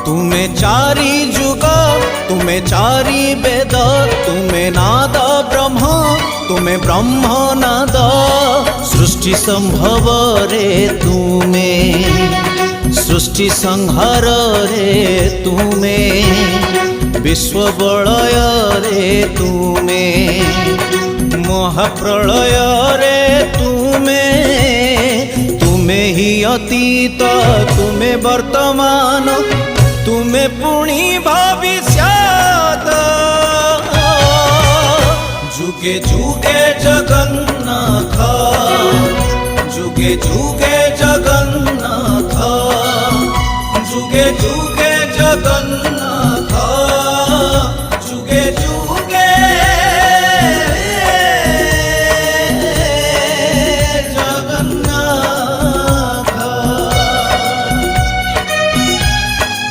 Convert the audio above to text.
तुमे चारि जुग तुमे चारि वेद तुमे नाद ब्रह्म तुमे ब्रह्म नाद सृष्टि संभव रे तुमे सृष्टि संहार रे तुमे विश्व बलय रे तुमे महाप्रलय रे तुमे तुमे ही अतीत तुमे वर्तमान तुमे पुणी भविष्यत जुगे जुगे जगन्नाथ जुगे जुगे जगन्नाथ जुगे जुगे जगन्नाथ।